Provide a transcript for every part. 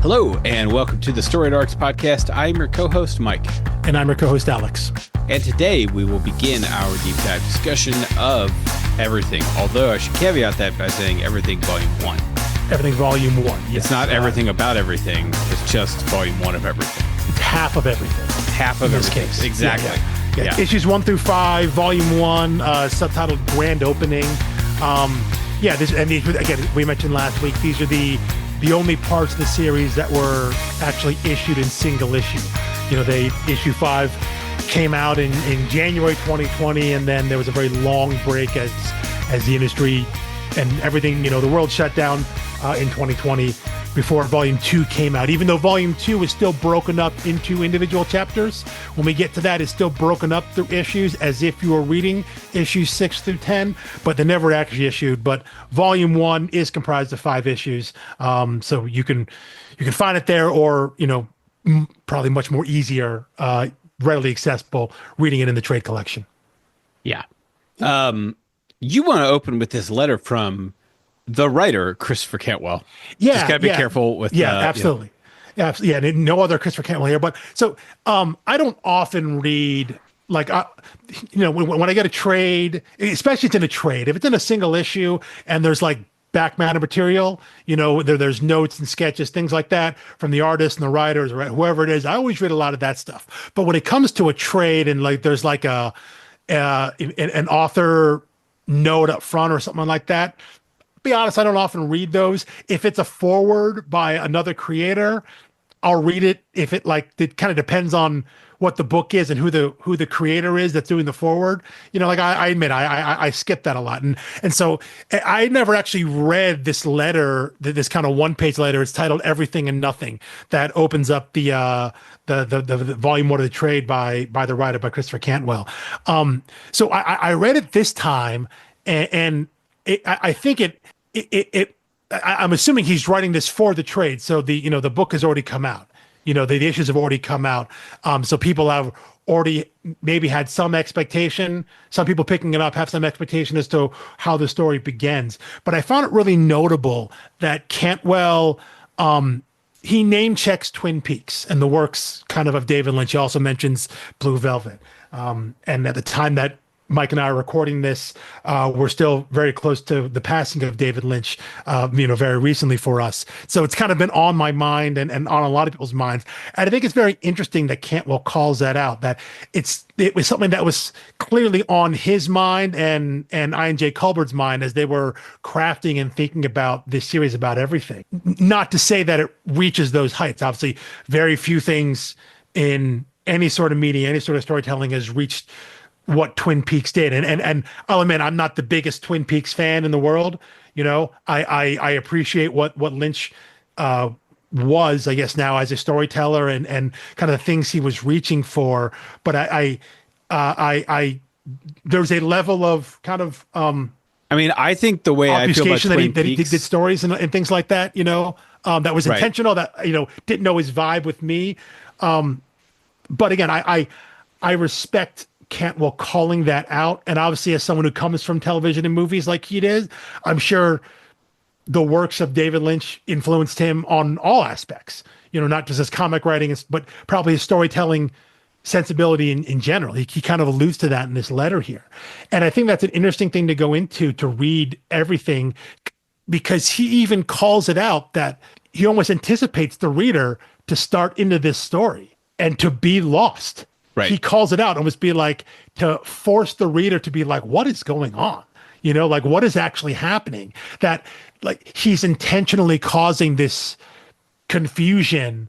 Hello, and welcome to the Storied Arcs podcast. I'm your co-host, Mike. And I'm your co-host, Alex. And today we will begin our deep dive discussion of everything. Although I should caveat that by saying everything volume 1. Everything volume 1, yes. It's not everything about everything. It's just volume 1 of everything. It's half of everything. Half of everything. Case. Exactly. Yeah. Issues 1 through 5, volume 1, subtitled Grand Opening. Again, we mentioned last week, these are the only parts of the series that were actually issued in single issue. You know, issue 5 came out in January 2020, and then there was a very long break as the industry and everything, the world shut down in 2020 before volume 2 came out. Even though volume 2 is still broken up into individual chapters, when we get to that, it's still broken up through issues as if you were reading issues 6 through 10, but they're never actually issued. But volume 1 is comprised of 5 issues. So you can find it there, or, probably much more easier, readily accessible, reading it in the trade collection. Yeah. You want to open with this letter from the writer, Christopher Cantwell. Yeah. Just gotta be careful with absolutely. Yeah, no other Christopher Cantwell here. But so I don't often read, like, when I get a trade, especially it's in a trade, if it's in a single issue and there's like back matter material, there's notes and sketches, things like that from the artists and the writers or whoever it is, I always read a lot of that stuff. But when it comes to a trade and like there's like an author note up front or something like that, be honest, I don't often read those. If it's a forward by another creator, I'll read it. If it kind of depends on what the book is and who the creator is that's doing the forward. I admit I skip that a lot, and so I never actually read this letter, this kind of one-page letter. It's titled "Everything and Nothing," that opens up the volume 1 of the trade by the writer, by Christopher Cantwell. So I read it this time, and I think I'm assuming he's writing this for the trade. So the book has already come out. The issues have already come out. So people have already maybe had some expectation. Some people picking it up have some expectation as to how the story begins. But I found it really notable that Cantwell, he name checks Twin Peaks and the works kind of David Lynch. He also mentions Blue Velvet. And at the time that Mike and I are recording this, we're still very close to the passing of David Lynch, very recently for us. So it's kind of been on my mind and on a lot of people's minds. And I think it's very interesting that Cantwell calls that out, that it was something that was clearly on his mind and I.N.J. Culbard's mind as they were crafting and thinking about this series about everything. Not to say that it reaches those heights. Obviously, very few things in any sort of media, any sort of storytelling has reached what Twin Peaks did. And I'll admit, I'm not the biggest Twin Peaks fan in the world. I appreciate what Lynch was, I guess, now as a storyteller and kind of the things he was reaching for. But there's a level of kind of I think the way I feel about Twin that he Peaks, did stories and things like that, that was intentional, that didn't know his vibe with me. But again, I respect Cantwell calling that out, and obviously as someone who comes from television and movies like he did, I'm sure the works of David Lynch influenced him on all aspects, not just his comic writing, but probably his storytelling sensibility in general. He kind of alludes to that in this letter here, and I think that's an interesting thing to go into, to read everything, because he even calls it out that he almost anticipates the reader to start into this story and to be lost. Right. He calls it out, almost be like to force the reader to be like, what is going on? What is actually happening? That like he's intentionally causing this confusion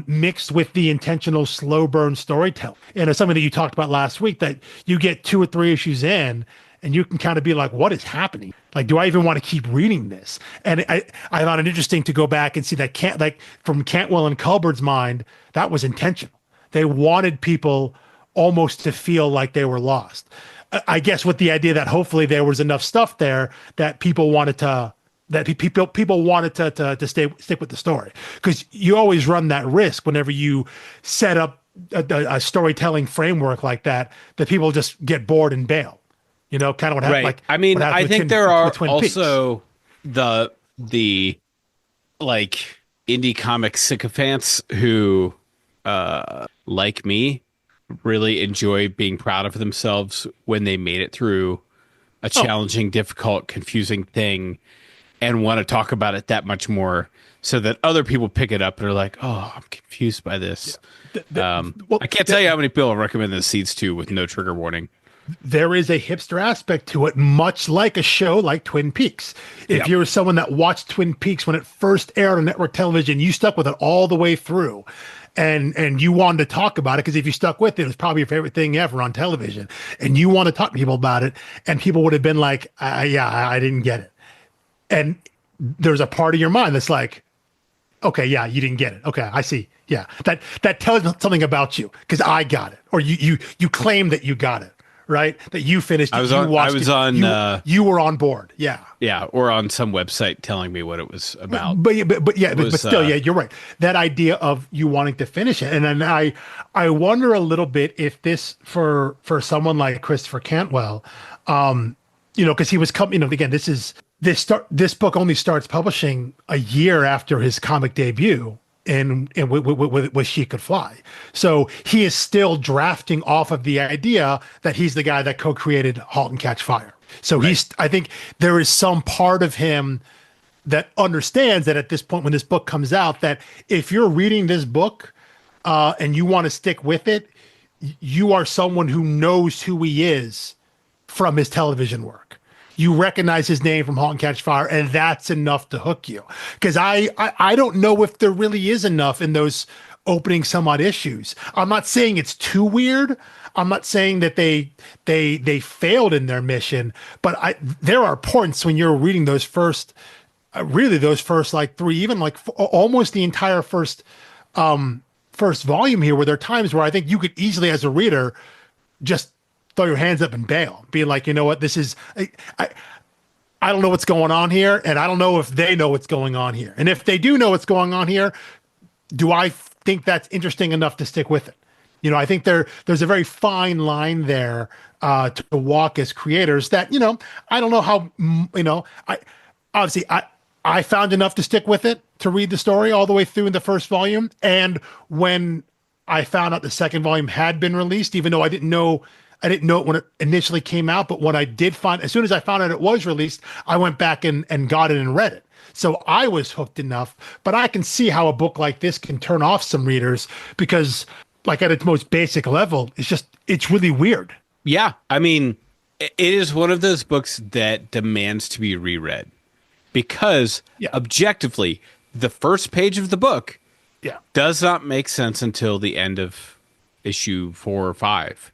mixed with the intentional slow burn storytelling. And it's something that you talked about last week, that you get 2 or 3 issues in and you can kind of be like, what is happening? Like, do I even want to keep reading this? And I found it interesting to go back and see that from Cantwell and Culbard's mind, that was intentional. They wanted people almost to feel like they were lost. I guess with the idea that hopefully there was enough stuff there that people wanted to stick with the story, because you always run that risk whenever you set up a storytelling framework like that people just get bored and bail. Kind of what happened. Right. Like, I think there are also the like indie comic sycophants who, like me, really enjoy being proud of themselves when they made it through a challenging, difficult, confusing thing and want to talk about it that much more so that other people pick it up and are like, oh, I'm confused by this. I can't tell you how many people I recommend the Seeds to with no trigger warning. There is a hipster aspect to it, much like a show like Twin Peaks. If you're someone that watched Twin Peaks when it first aired on network television, you stuck with it all the way through. And you wanted to talk about it because if you stuck with it, it was probably your favorite thing ever on television. And you want to talk to people about it, and people would have been like, I didn't get it. And there's a part of your mind that's like, okay, yeah, you didn't get it. Okay, I see. Yeah, that tells something about you because I got it, or you claim that you got it. Right, that you finished. You were on board. Yeah, or on some website telling me what it was about. But still, you're right. That idea of you wanting to finish it, and then I wonder a little bit if this for someone like Christopher Cantwell, because he was coming. Again, this book only starts publishing a year after his comic debut. And with She Could Fly. So he is still drafting off of the idea that he's the guy that co-created *Halt and Catch Fire*. So I think there is some part of him that understands that at this point when this book comes out, that if you're reading this book and you want to stick with it, you are someone who knows who he is from his television work. You recognize his name from *Halt and Catch Fire*, and that's enough to hook you. Because I don't know if there really is enough in those opening somewhat issues. I'm not saying it's too weird. I'm not saying that they failed in their mission, but there are points when you're reading those first like three, even like almost the entire first volume here, where there are times where I think you could easily, as a reader, just throw your hands up and bail, being like, you know what, this is, I don't know what's going on here, and I don't know if they know what's going on here. And if they do know what's going on here, do I think that's interesting enough to stick with it? I think there's a very fine line there to walk as creators that, I don't know how, I found enough to stick with it, to read the story all the way through in the first volume. And when I found out the second volume had been released, even though I didn't know it when it initially came out, but when I did as soon as I found out it was released, I went back and got it and read it. So I was hooked enough, but I can see how a book like this can turn off some readers because, like, at its most basic level, it's really weird. Yeah. I mean, it is one of those books that demands to be reread because objectively, the first page of the book does not make sense until the end of issue 4 or 5.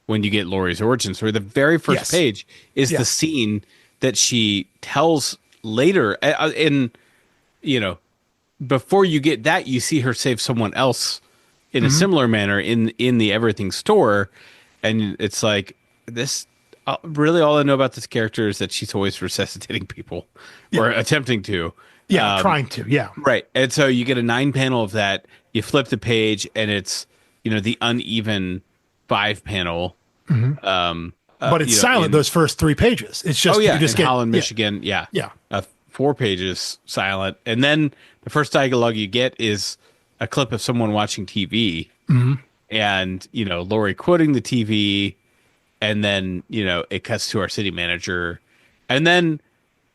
When you get Laurie's origin story, the very first page is the scene that she tells later. And, before you get that, you see her save someone else in a similar manner in the Everything store. And it's like, this really all I know about this character is that she's always resuscitating people or attempting to. Trying to. Right. And so you get a 9-panel of that. You flip the page and it's, the uneven 5-panel. But it's silent those first 3 pages. It's just you just in Holland, Michigan. 4 pages silent, and then the first dialogue you get is a clip of someone watching TV, and Laurie quoting the TV, and then it cuts to our city manager, and then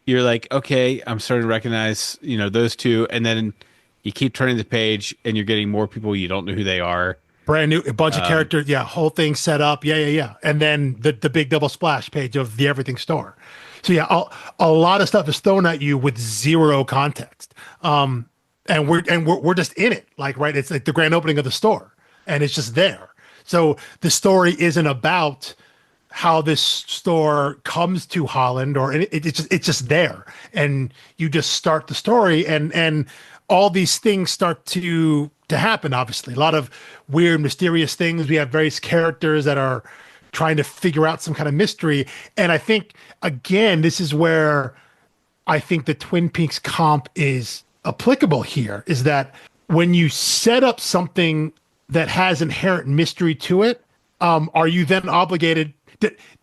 you're like, okay, I'm starting to recognize those two, and then you keep turning the page, and you're getting more people you don't know who they are. Brand new, a bunch of characters, whole thing set up, and then the big double splash page of the Everything store. So a lot of stuff is thrown at you with zero context, and we're just in it, like, right? It's like the grand opening of the store, and it's just there. So the story isn't about how this store comes to Holland, or it's just there, and you just start the story, and all these things start to happen. Obviously, a lot of weird, mysterious things. We have various characters that are trying to figure out some kind of mystery. And I think, again, this is where I think the Twin Peaks comp is applicable here, is that when you set up something that has inherent mystery to it, are you then obligated?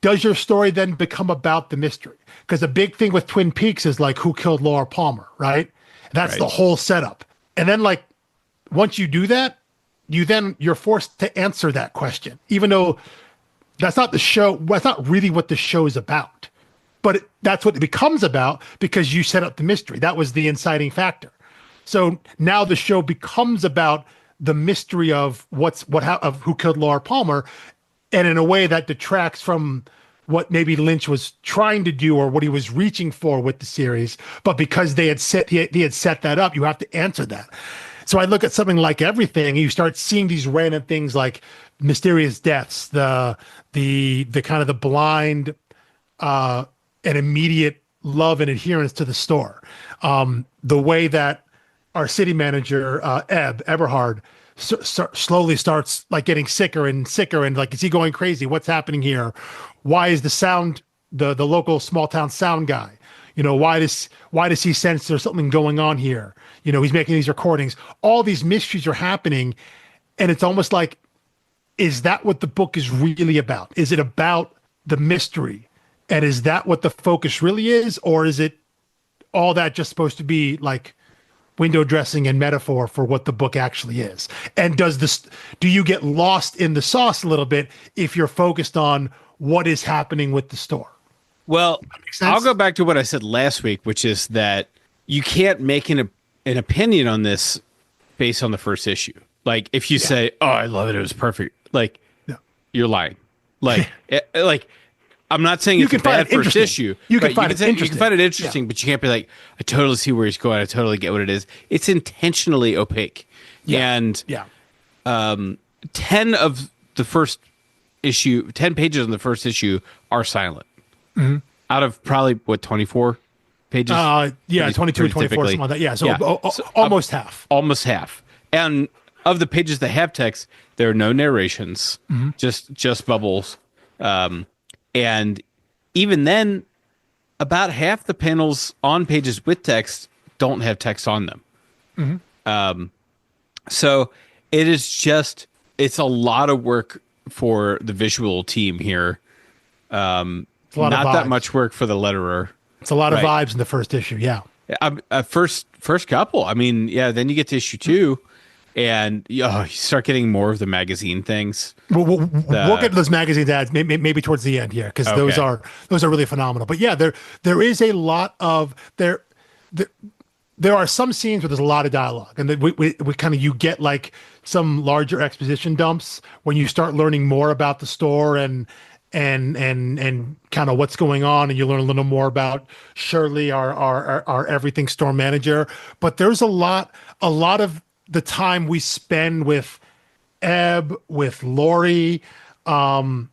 Does your story then become about the mystery? Because the big thing with Twin Peaks is like, who killed Laura Palmer, right? That's the whole setup. And then like once you do that, you're forced to answer that question, even though that's not the show. That's not really what the show is about, but that's what it becomes about because you set up the mystery. That was the inciting factor. So now the show becomes about the mystery of of who killed Laura Palmer, and in a way that detracts from what maybe Lynch was trying to do or what he was reaching for with the series. But because he had set that up, you have to answer that. So I look at something like Everything, and you start seeing these random things like mysterious deaths, the kind of the blind and immediate love and adherence to the store, the way that our city manager Eberhard slowly starts like getting sicker and sicker, and like, is he going crazy? What's happening here? Why is the local small town sound guy? Why does he sense there's something going on here? He's making these recordings. All these mysteries are happening, and it's almost like, is that what the book is really about? Is it about the mystery? And is that what the focus really is? Or is it all that just supposed to be like window dressing and metaphor for what the book actually is? And do you get lost in the sauce a little bit if you're focused on what is happening with the store? Well, I'll go back to what I said last week, which is that you can't make an opinion on this based on the first issue. Like, if you say, "Oh, I love it; it was perfect," like, you're lying. Like, I'm not saying it's a bad first issue. You can find it interesting. You can find it interesting, but you can't be like, "I totally see where he's going. I totally get what it is." It's intentionally opaque. Yeah. And 10 of the first issue, 10 pages in the first issue are silent. Mm-hmm. Out of probably 24 pages. 22 or 24, something like that. Yeah, so almost half. Almost half. And of the pages that have text, there are no narrations, just bubbles. And even then, about half the panels on pages with text don't have text on them. Mm-hmm. So it is it's a lot of work for the visual team here. Not that much work for the letterer. It's a lot of vibes in the first issue. Yeah. First couple. I mean, then you get to issue 2 and you start getting more of the magazine things. We'll get to those magazine ads maybe towards the end here, because those are really phenomenal. But yeah, there is a lot of there are some scenes where there's a lot of dialogue, and we kind of, you get like some larger exposition dumps when you start learning more about the store and kind of what's going on, and you learn a little more about Shirley, our everything store manager. But there's a lot of the time we spend with Eb, with Lori, and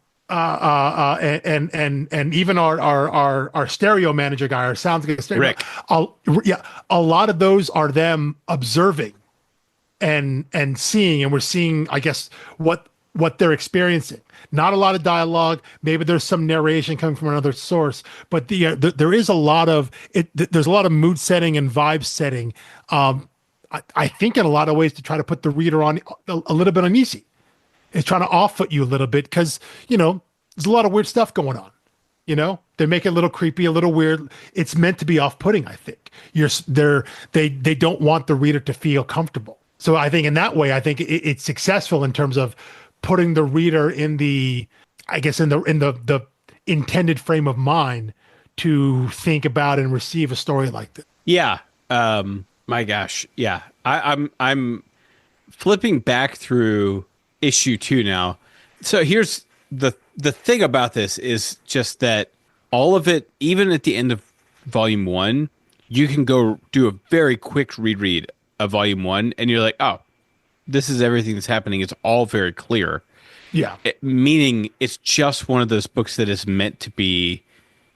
even our stereo manager guy, our sounds guy, Rick. A lot of those are them observing and seeing, and we're seeing, I guess, what they're experiencing. Not a lot of dialogue. Maybe there's some narration coming from another source, but there is a lot of it. There's a lot of mood setting and vibe setting. I think in a lot of ways to try to put the reader on a little bit uneasy. It's trying to off-foot you a little bit because, there's a lot of weird stuff going on. They make it a little creepy, a little weird. It's meant to be off-putting, I think. They don't want the reader to feel comfortable. So I think in that way, it's successful in terms of putting the reader in the intended frame of mind to think about and receive a story like this. Yeah. My gosh. Yeah. I'm flipping back through issue 2 now. So here's the thing about this is just that all of it, even at the end of volume 1, you can go do a very quick reread of volume 1 and you're like, oh, this is everything that's happening. It's all very clear. Yeah. Meaning it's just one of those books that is meant to be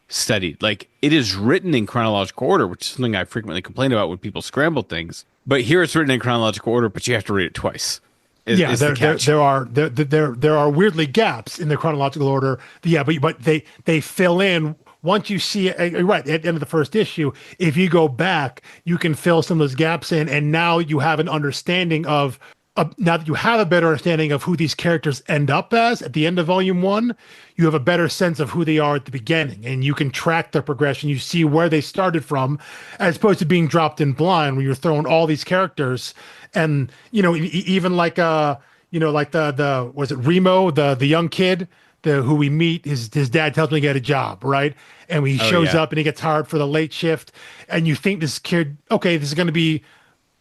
studied. Like, it is written in chronological order, which is something I frequently complain about when people scramble things. But here it's written in chronological order, but you have to read it twice. There are weirdly gaps in the chronological order. Yeah, but they fill in once you see it. Right at the end of the first issue, if you go back, you can fill some of those gaps in, and now you have an understanding of now that you have a better understanding of who these characters end up as at the end of volume one, you have a better sense of who they are at the beginning, and you can track their progression. You see where they started from, as opposed to being dropped in blind, where you're throwing all these characters, and even like like the was it Remo, the young kid, who we meet, his dad tells him to get a job, right? And he shows up and he gets hired for the late shift, and you think this kid, okay, this is going to be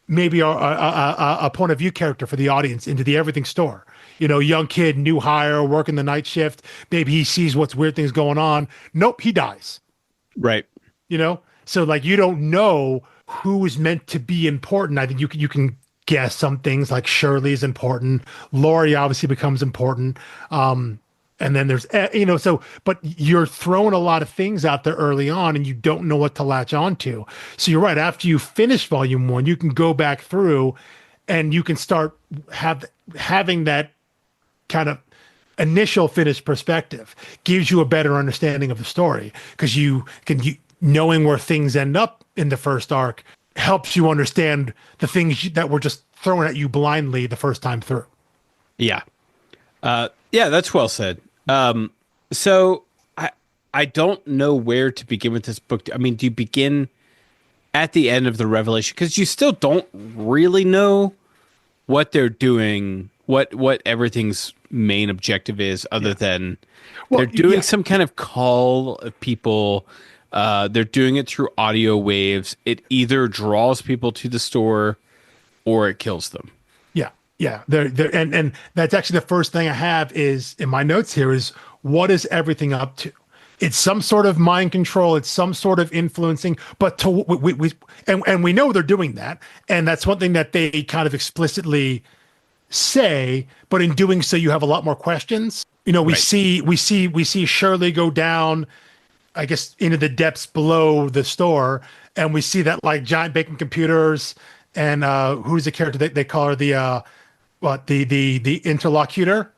maybe a point of view character for the audience into the everything store. Young kid, new hire, working the night shift. Maybe he sees what's weird things going on. Nope, he dies. Right. So like you don't know who is meant to be important. I think you can guess some things like Shirley is important. Laurie obviously becomes important. And then there's, but you're throwing a lot of things out there early on and you don't know what to latch onto. So you're right. After you finish volume one, you can go back through and you can start having that kind of initial finished perspective. Gives you a better understanding of the story, because knowing where things end up in the first arc helps you understand the things that were just thrown at you blindly the first time through. Yeah. Yeah, that's well said. So I don't know where to begin with this book. I mean, do you begin at the end of the revelation? Because you still don't really know what they're doing, what everything's main objective is, other than they're doing some kind of call of people. They're doing it through audio waves. It either draws people to the store or it kills them. Yeah, and that's actually the first thing I have is in my notes here is what is everything up to? It's some sort of mind control. It's some sort of influencing, but we know they're doing that, and that's one thing that they kind of explicitly say. But in doing so, you have a lot more questions. We see Shirley go down, I guess, into the depths below the store, and we see that like giant baking computers, and who's the character they call her the interlocutor?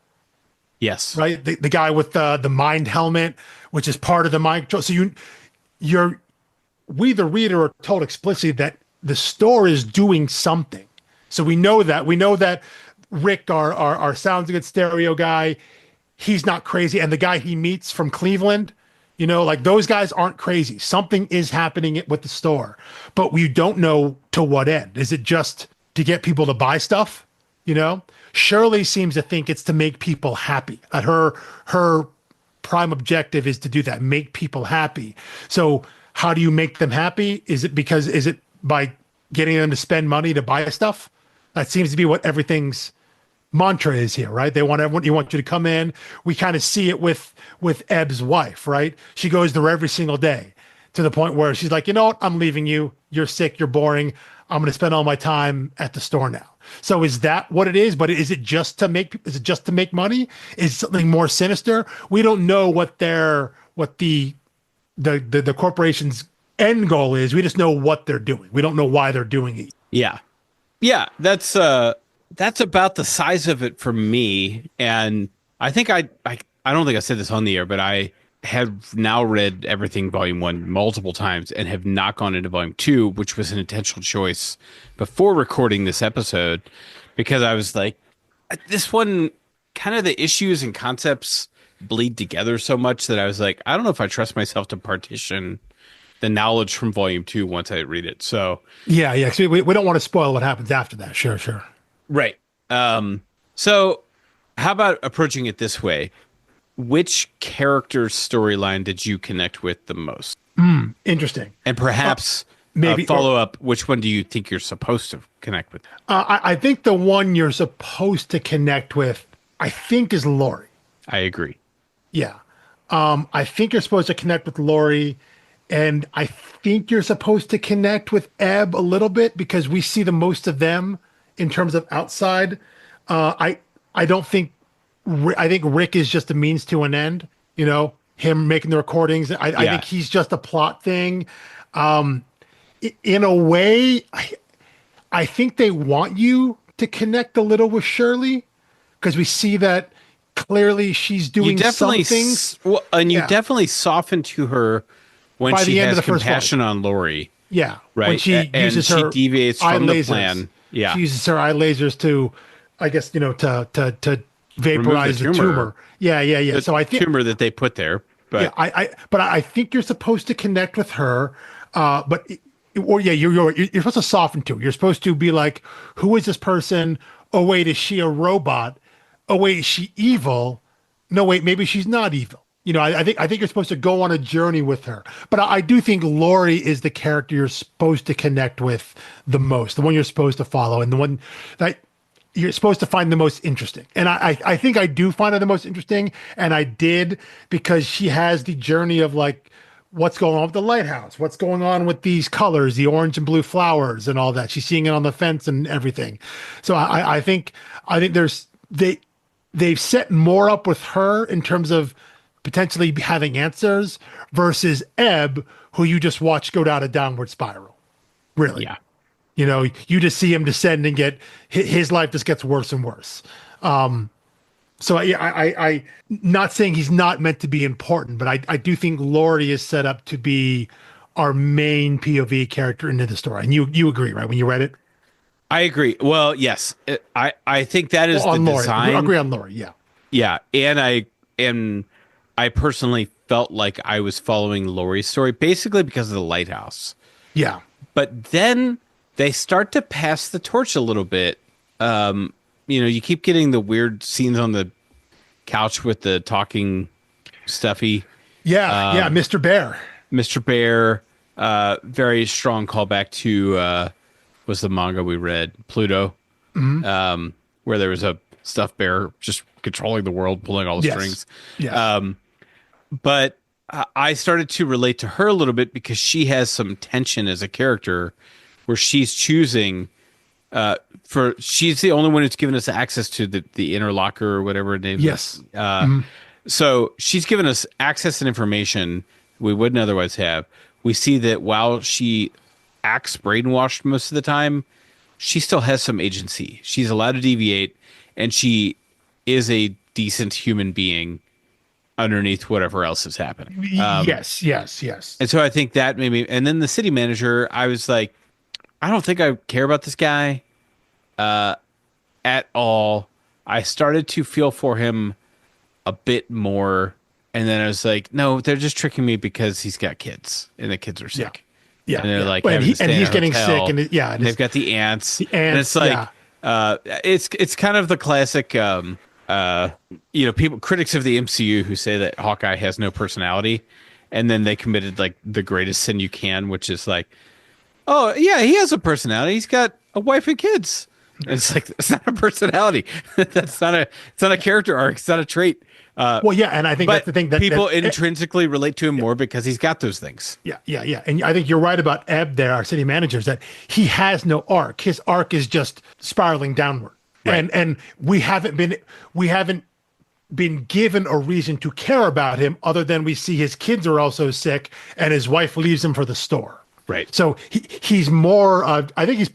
Yes. Right. The guy with the mind helmet, which is part of the mind control. So we the reader are told explicitly that the store is doing something. So we know that Rick, our sounds good stereo guy, he's not crazy, and the guy he meets from Cleveland, like those guys aren't crazy. Something is happening with the store, but we don't know to what end. Is it just to get people to buy stuff? Shirley seems to think it's to make people happy. Her prime objective is to do that, make people happy. So how do you make them happy? Is it by getting them to spend money to buy stuff? That seems to be what everything's mantra is here, right? You want you to come in. We kind of see it with Ebb's wife, right? She goes there every single day to the point where she's like, you know what? I'm leaving you. You're sick. You're boring. I'm going to spend all my time at the store now. So is that what it is? But is it just to make money? Is it something more sinister? We don't know what the corporation's end goal is. We just know what they're doing. We don't know why they're doing it. Yeah. Yeah. That's about the size of it for me. And I think I don't think I said this on the air, but I have now read everything volume one multiple times and have not gone into volume two, which was an intentional choice before recording this episode, because I was like, this one, kind of the issues and concepts bleed together so much that I was like, I don't know if I trust myself to partition the knowledge from volume two once I read it. So yeah. So we don't want to spoil what happens after that. Sure. Right. So how about approaching it this way? Which character's storyline did you connect with the most? Interesting. And perhaps maybe follow up, which one do you think you're supposed to connect with? I think the one you're supposed to connect with, I think, is Laurie. I agree. Yeah. I think you're supposed to connect with Laurie, and I think you're supposed to connect with Ebb a little bit because we see the most of them in terms of outside. I think Rick is just a means to an end, him making the recordings. I think he's just a plot thing. In a way, I think they want you to connect a little with Shirley because we see that clearly she's doing some things. You definitely soften to her when she has compassion on Laurie. Yeah. Right. When she uses her deviates from the plan. Yeah. She uses her eye lasers to I guess, to Remove the vaporize the tumor. tumor, Yeah, yeah, yeah. the So I think, tumor that they put there. yeah, But but I think you're supposed to connect with her, but or yeah, you're supposed to soften to it. You're supposed to be like, who is this person? Oh wait, is she a robot? Oh wait, is she evil? No wait, maybe she's not evil. I think you're supposed to go on a journey with her. But I do think Lori is the character you're supposed to connect with the most, the one you're supposed to follow, and the one that you're supposed to find the most interesting. And I think I do find her the most interesting. And I did, because she has the journey of like, what's going on with the lighthouse? What's going on with these colors, the orange and blue flowers and all that? She's seeing it on the fence and everything. So I think they've set more up with her in terms of potentially having answers versus Ebb, who you just watch go down a downward spiral. Really. yeah, You just see him descend and get his life just gets worse and worse. So yeah, I not saying he's not meant to be important, but I do think Laurie is set up to be our main POV character into the story. And you agree, right? When you read it, I agree. Well, yes, I think that is on the Laurie, design. agree on Laurie. Yeah, Yeah, and I personally felt like I was following Laurie's story basically because of the lighthouse. yeah, But then they start to pass the torch a little bit. You keep getting the weird scenes on the couch with the talking stuffy yeah. Mr. Bear. Mr. Bear. Very strong callback to was the manga we read, Pluto, where there was a stuffed bear just controlling the world, pulling all the strings. Yes. But I started to relate to her a little bit because she has some tension as a character where she's choosing she's the only one who's given us access to the inner locker or whatever her name Yes. is. So she's given us access and information we wouldn't otherwise have. We see that while she acts brainwashed most of the time, she still has some agency. She's allowed to deviate, and she is a decent human being underneath whatever else is happening. Yes. And so I think that made me. And then the city manager, I was like, I don't think I care about this guy at all. I started to feel for him a bit more. And then I was like, no, they're just tricking me because he's got kids and the kids are sick. Yeah. And they're like, and he's getting sick. And and they've got the ants. And it's yeah. like, it's kind of the classic, critics of the MCU who say that Hawkeye has no personality. And then they committed like the greatest sin you can, which is like, oh yeah, he has a personality. He's got a wife and kids. And it's like, it's not a personality. It's not a character arc. It's not a trait. Well, yeah, and I think that's the thing that people intrinsically relate to him more because he's got those things. Yeah. And I think you're right about Ebb there, our city manager, is that he has no arc. His arc is just spiraling downward. Right. And we haven't been given a reason to care about him other than we see his kids are also sick and his wife leaves him for the store. Right. So he's more I think he's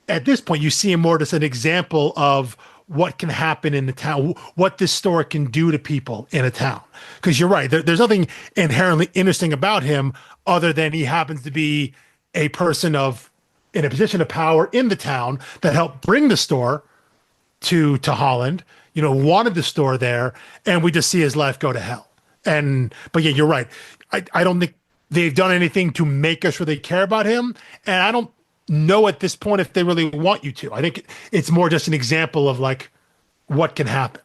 at this point you see him more as an example of what can happen in the town, what this store can do to people in a town. Because you're right, there's nothing inherently interesting about him other than he happens to be a person in a position of power in the town that helped bring the store to Holland, wanted the store there, and we just see his life go to hell. But yeah, you're right. I don't think they've done anything to make us really care about him, and I don't know at this point if they really want you to. I think it's more just an example of like what can happen.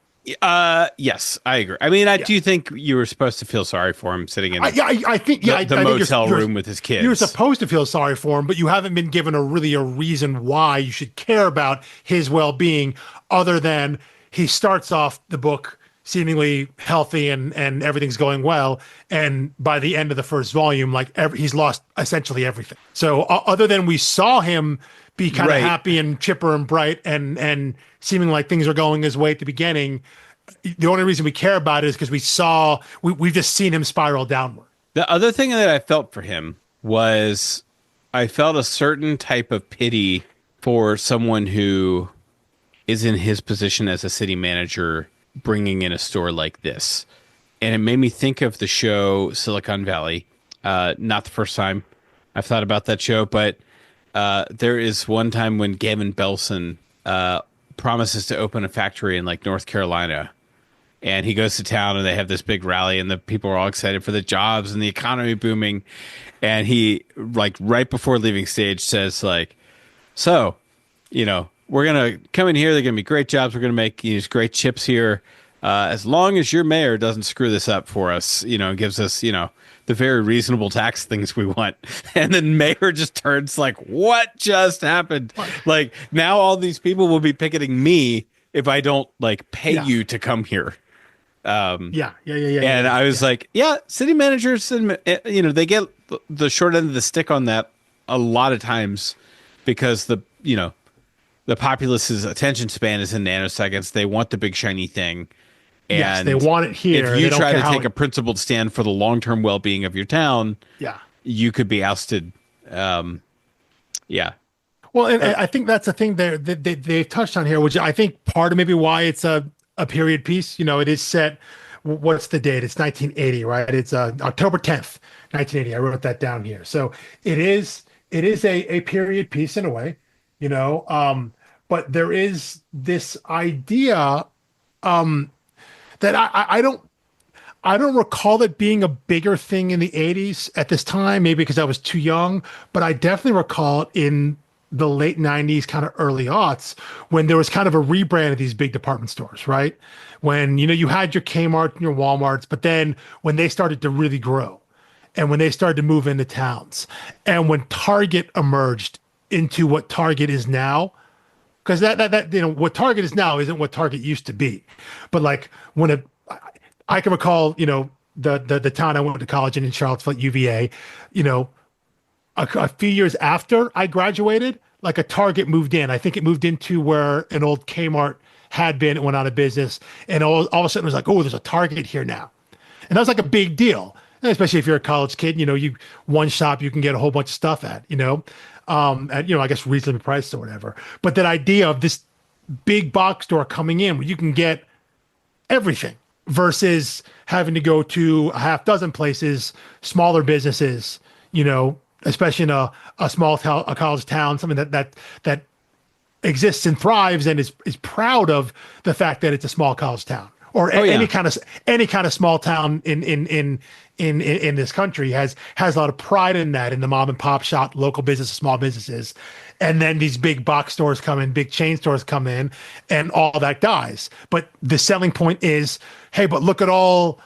Yes, I agree. I mean, I do think you were supposed to feel sorry for him sitting in the motel room with his kids. You're supposed to feel sorry for him, but you haven't been given a reason why you should care about his well-being other than he starts off the book seemingly healthy and everything's going well, and by the end of the first volume, like he's lost essentially everything. So other than we saw him be kind of happy and chipper and bright and seeming like things are going his way at the beginning, the only reason we care about it is because we've just seen him spiral downward. The other thing that I felt for him was I felt a certain type of pity for someone who is in his position as a city manager bringing in a store like this. And it made me think of the show Silicon Valley. Not the first time I've thought about that show, but there is one time when Gavin Belson promises to open a factory in like North Carolina. And he goes to town and they have this big rally and the people are all excited for the jobs and the economy booming. And he, like, right before leaving stage says, like, so, we're going to come in here. They're going to be great jobs. We're going to make these great chips here. As long as your mayor doesn't screw this up for us, gives us, the very reasonable tax things we want. And then mayor just turns like, what just happened? Like, now all these people will be picketing me if I don't, like, pay you to come here. And I was like, city managers, and they get the short end of the stick on that a lot of times because the populace's attention span is in nanoseconds. They want the big shiny thing. And yes, they want it here. If you try to take a principled stand for the long-term well-being of your town, you could be ousted. Well, and I think that's the thing they've touched on here, which I think part of maybe why it's a period piece. It is set. What's the date? It's 1980, right? It's October 10th, 1980. I wrote that down here. So it is a period piece in a way, but there is this idea that I don't recall it being a bigger thing in the 80s at this time, maybe because I was too young, but I definitely recall it in the late 90s, kind of early aughts, when there was kind of a rebrand of these big department stores, right? When, you had your Kmart and your Walmarts, but then when they started to really grow and when they started to move into towns and when Target emerged into what Target is now, because that what Target is now isn't what Target used to be. But like when I can recall, the town I went to college in Charlottesville, UVA, a few years after I graduated, like a Target moved in. I think it moved into where an old Kmart had been. It went out of business. And all of a sudden it was like, oh, there's a Target here now. And that was like a big deal. And especially if you're a college kid, you one shop you can get a whole bunch of stuff at, I guess reasonably priced or whatever. But that idea of this big box store coming in where you can get everything versus having to go to a half dozen places, smaller businesses, especially in a small town, a college town, something that exists and thrives and is proud of the fact that it's a small college town, or any kind of small town in this country has a lot of pride in that, in the mom and pop shop, local businesses, small businesses. And then these big box stores come in, big chain stores come in, and all that dies. But the selling point is, hey, but look at all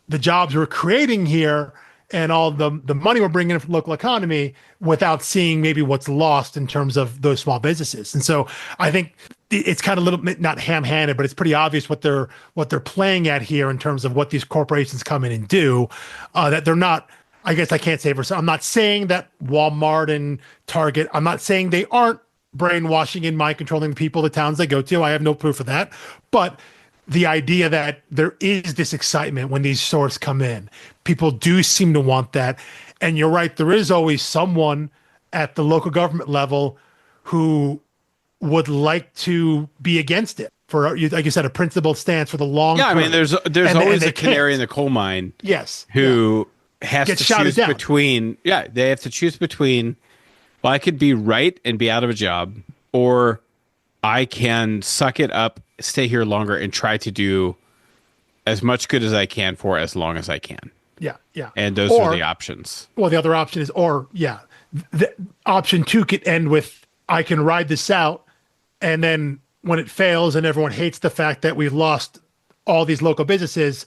the jobs we're creating here and all the money we're bringing in from the local economy, without seeing maybe what's lost in terms of those small businesses. And so I think it's kind of a little bit not ham-handed, but it's pretty obvious what they're playing at here in terms of what these corporations come in and do, that they're not. I guess I can't say for some. I'm not saying that Walmart and Target, I'm not saying they aren't brainwashing and mind controlling the people, the towns they go to. I have no proof of that. But the idea that there is this excitement when these stores come in, people do seem to want that. And you're right, there is always someone at the local government level who would like to be against it for, like you said, a principled stance for the long term. I mean, there's always a canary in the coal mine. Yes. Who has to choose between, they have to choose between, well, I could be right and be out of a job, or I can suck it up, stay here longer, and try to do as much good as I can for as long as I can. Yeah. And those are the options. Well, the other option is, the option 2 could end with, I can ride this out, and then when it fails and everyone hates the fact that we've lost all these local businesses,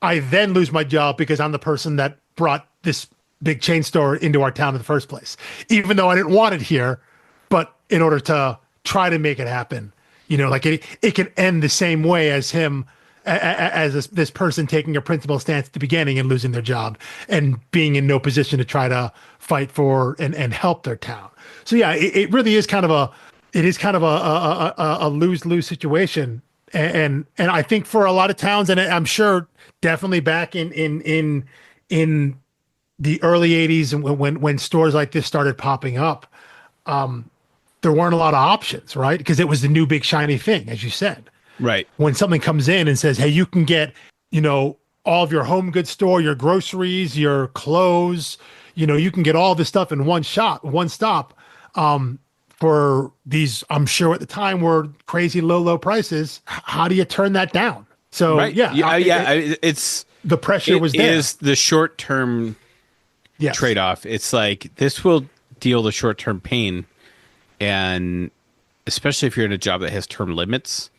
I then lose my job because I'm the person that brought this big chain store into our town in the first place, even though I didn't want it here. But in order to try to make it happen, like it can end the same way as him, as this person taking a principled stance at the beginning and losing their job and being in no position to try to fight for and help their town. So it really is kind of a lose-lose situation. And I think for a lot of towns, and I'm sure definitely back in the early 80s and when stores like this started popping up, there weren't a lot of options, right? Because it was the new big shiny thing, as you said. Right. When something comes in and says, hey, you can get, all of your home goods store, your groceries, your clothes, you can get all this stuff in one shop, one stop. for these, I'm sure at the time were crazy low prices. How do you turn that down? So Right. It's the pressure was there. It is the short term trade off. It's like this will deal the short term pain, and especially if you're in a job that has term limits,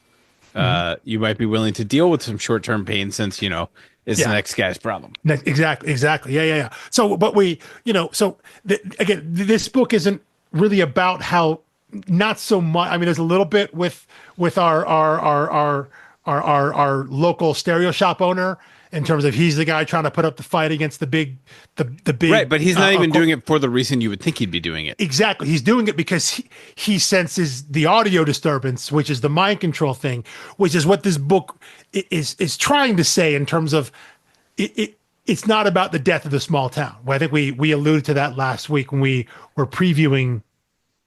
you might be willing to deal with some short term pain since it's the next guy's problem. Exactly. Yeah. So, but again, this book isn't really about how. Not so much. I mean, there's a little bit with our local stereo shop owner in terms of he's the guy trying to put up the fight against the big right. But he's not even doing it for the reason you would think he'd be doing it. Exactly. He's doing it because he senses the audio disturbance, which is the mind control thing, which is what this book is trying to say in terms of it's not about the death of the small town. Well, I think we alluded to that last week when we were previewing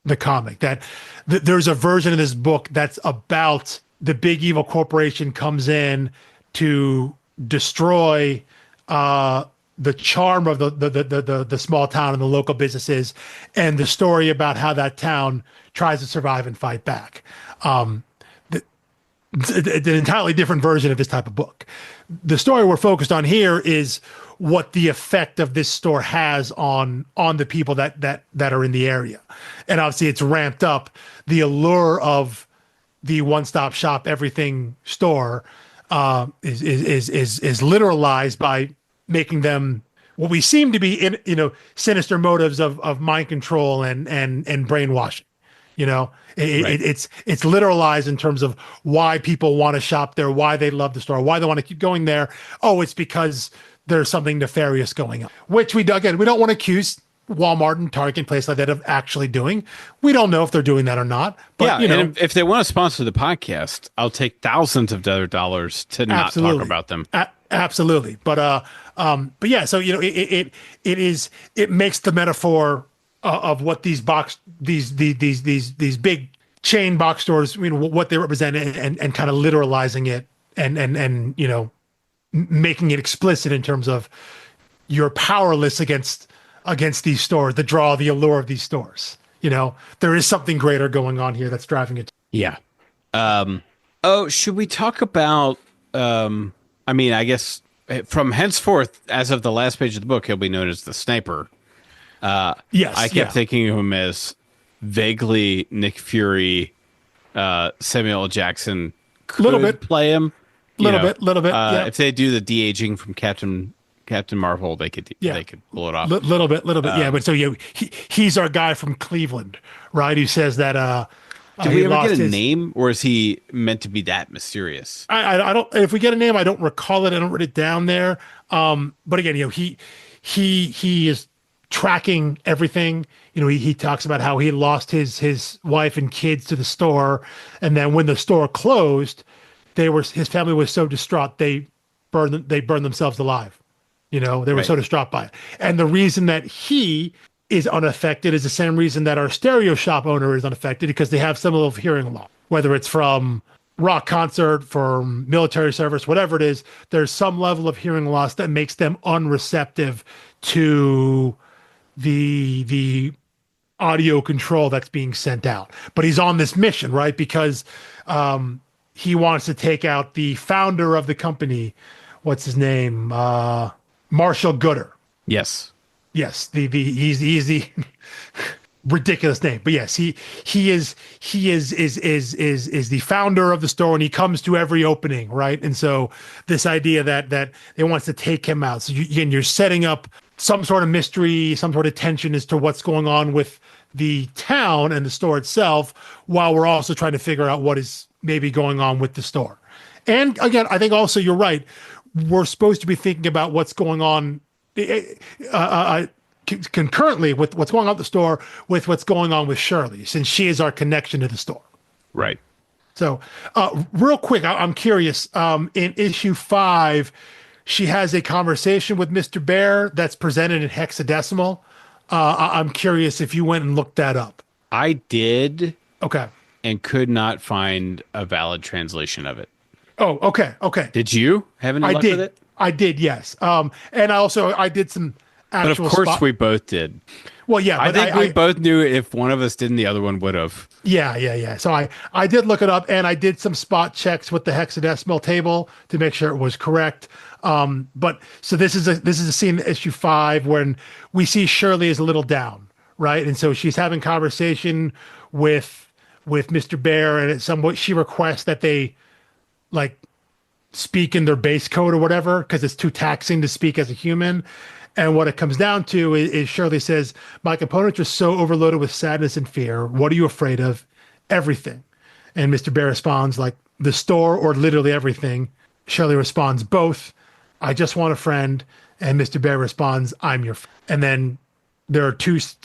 the comic, that there's a version of this book that's about the big evil corporation comes in to destroy the charm of the small town and the local businesses, and the story about how that town tries to survive and fight back. It's an entirely different version of this type of book. The story we're focused on here is what the effect of this store has on the people that are in the area. And obviously it's ramped up. The allure of the one-stop shop everything store is literalized by making them what we seem to be sinister motives of mind control and brainwashing. It's literalized in terms of why people want to shop there, why they love the store, why they want to keep going there. Oh, it's because there's something nefarious going on, which we don't want to accuse Walmart and Target and places like that of actually doing. We don't know if they're doing that or not. But, and if they want to sponsor the podcast, I'll take thousands of other dollars to not talk about them. Absolutely. But yeah, so it makes the metaphor of what these big chain box stores, what they represent, and kind of literalizing it and making it explicit in terms of you're powerless against these stores, the allure of these stores. There is something greater going on here that's driving it. Yeah. Should we talk about, I guess from henceforth, as of the last page of the book, he'll be known as the Sniper. Yes. I kept thinking of him as vaguely Nick Fury, Samuel L. Jackson could play him. Little bit. Yeah. If they do the de-aging from Captain Marvel, they could pull it off. Little bit. Yeah. But so he's our guy from Cleveland, right? Who says that. Did we ever get a name, or is he meant to be that mysterious? I don't. If we get a name, I don't recall it. I don't write it down there. But again, he is tracking everything. He talks about how he lost his wife and kids to the store, and then when the store closed, his family was so distraught they burned themselves alive. They were so distraught by it. And the reason that he is unaffected is the same reason that our stereo shop owner is unaffected, because they have some level of hearing loss, whether it's from rock concert, from military service, whatever it is. There's some level of hearing loss that makes them unreceptive to the audio control that's being sent out. But he's on this mission, right? Because he wants to take out the founder of the company. What's his name? Marshall Gooder. Yes. He's the ridiculous name, but yes, he is the founder of the store, and he comes to every opening, right? And so this idea that they wants to take him out. So you're setting up some sort of mystery, some sort of tension as to what's going on with the town and the store itself, while we're also trying to figure out what is maybe going on with the store. And again, I think also you're right. We're supposed to be thinking about what's going on concurrently with what's going on at the store, with what's going on with Shirley, since she is our connection to the store. Right. So real quick, I'm curious, in issue 5, she has a conversation with Mr. Bear that's presented in hexadecimal. I'm curious if you went and looked that up. I did. Okay. And could not find a valid translation of it. Oh, okay. Did you have any luck with it? I did, yes. And I did some But of actual course spot. we both did. Well, yeah, I but think we both knew if one of us didn't, the other one would have. yeah. So I did look it up, and I did some spot checks with the hexadecimal table to make sure it was correct. But so this is a scene in issue 5 when we see Shirley is a little down, right? And so she's having conversation with Mr. Bear, and at some point she requests that they like speak in their base code or whatever because it's too taxing to speak as a human. And what it comes down to is Shirley says, "My components are so overloaded with sadness and fear. What are you afraid of? Everything." And Mr. Bear responds like, "The store or literally everything." Shirley responds, "Both. I just want a friend." And Mr. Bear responds, "I'm your friend." And then there are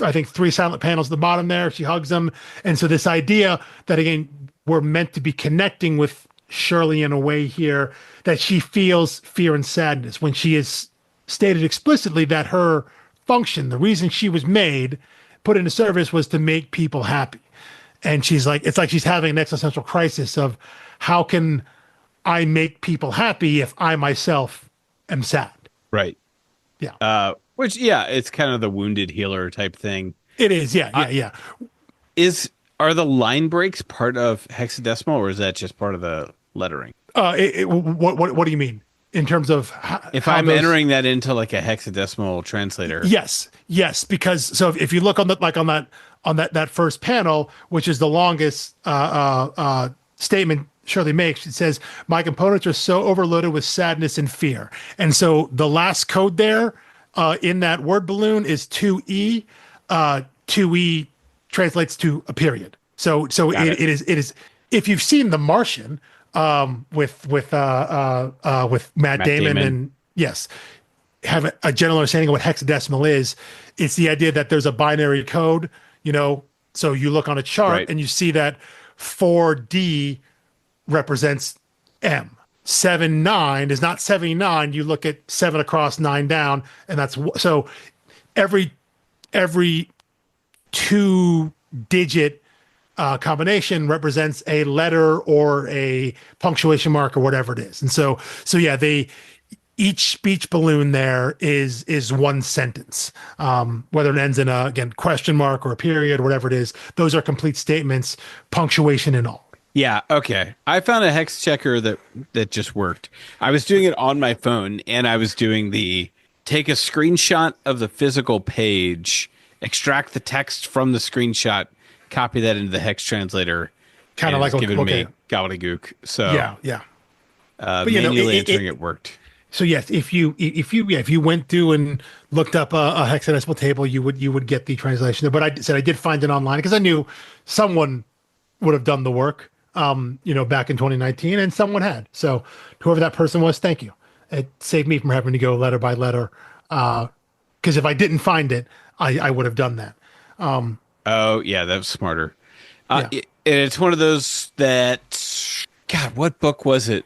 I think 3 silent panels at the bottom there. She hugs them. And so this idea that, again, we're meant to be connecting with Shirley in a way here that she feels fear and sadness when she is stated explicitly that her function, the reason she was made, put into service, was to make people happy. And she's like, it's like she's having an existential crisis of how can I make people happy if I myself am sad? Right. Yeah. Which, yeah, it's kind of the wounded healer type thing. It is. Yeah. Are the line breaks part of hexadecimal, or is that just part of the lettering? What do you mean in terms of if I'm entering that into like a hexadecimal translator? Yes, because so if you look on that first panel, which is the longest statement Shirley makes, it says, "My components are so overloaded with sadness and fear." And so the last code there in that word balloon is 2E. 2E translates to a period. So it is. If you've seen The Martian with Matt Damon, and yes, have a general understanding of what hexadecimal is, it's the idea that there's a binary code. So you look on a chart right, and you see that 4D represents M. 79 is not 79. You look at 7 across, 9 down, and that's so every 2-digit combination represents a letter or a punctuation mark or whatever it is. And so yeah, each speech balloon there is one sentence, whether it ends in a, again, question mark or a period or whatever it is. Those are complete statements, punctuation and all. Yeah. Okay. I found a hex checker that just worked. I was doing it on my phone, and I was doing take a screenshot of the physical page, extract the text from the screenshot, copy that into the hex translator. Kind of like giving me gobbledygook. So yeah. But manually entering it worked. So yes, if you went through and looked up a hexadecimal table, you would get the translation. But I did find it online because I knew someone would have done the work, back in 2019, and someone had. So whoever that person was, thank you. It saved me from having to go letter by letter. Because if I didn't find it, I would have done that. Oh yeah, that was smarter. Yeah. It's one of those that, God, what book was it?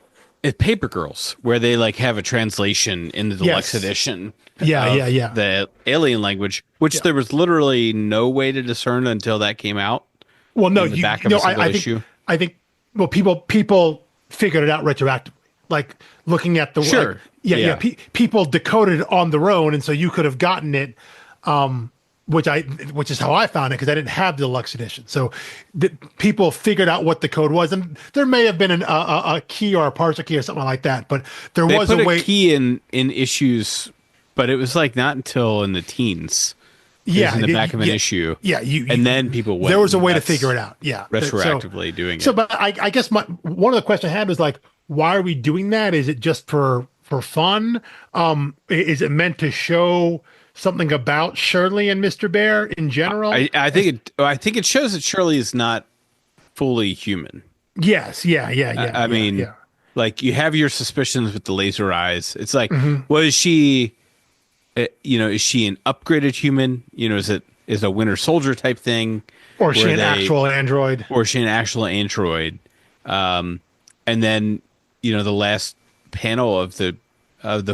Paper Girls, where they like have a translation in the deluxe edition. Yeah. The alien language, which there was literally no way to discern until that came out. Well, no, I think people figured it out retroactively, like looking at the sure. People decoded it on their own, and so you could have gotten it. Which is how I found it, because I didn't have the deluxe edition. So people figured out what the code was, and there may have been a key or a parser key or something like that, but they was put a way. Key in issues, but it was like not until in the teens. Yeah, in the back of an issue. Yeah, then people went. There was a way to figure it out. Yeah, retroactively doing it. So, but I guess one of the questions I had was like, why are we doing that? Is it just for fun? Is it meant to show something about Shirley and Mr. Bear in general? I think it shows that Shirley is not fully human. Yes, yeah. I mean, like, you have your suspicions with the laser eyes. It's like, well, is she, is she an upgraded human? Is a Winter Soldier type thing, or is she an actual android? And then, the last panel of the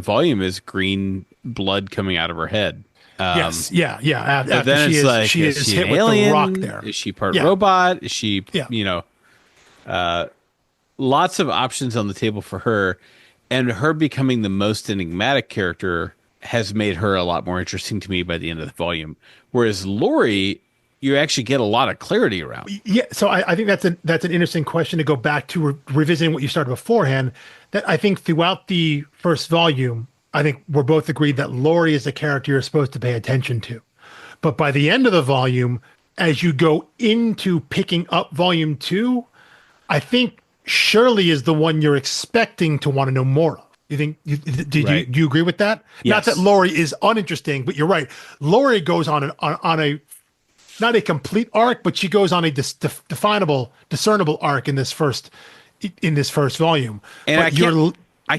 volume is green blood coming out of her head. Yes, yeah. After then she is hit with alien? the rock there. Is she part robot? Is she, lots of options on the table for her, and her becoming the most enigmatic character has made her a lot more interesting to me by the end of the volume. Whereas Laurie, you actually get a lot of clarity around. Yeah, so I think that's an interesting question to go back to revisiting what you started beforehand. That I think throughout the first volume, I think we're both agreed that Laurie is the character you're supposed to pay attention to. But by the end of the volume, as you go into picking up volume 2, I think Shirley is the one you're expecting to want to know more of. You think? Do you agree with that? Yes. Not that Laurie is uninteresting, but you're right. Laurie goes on a not a complete arc, but she goes on a discernible arc in this first volume. And but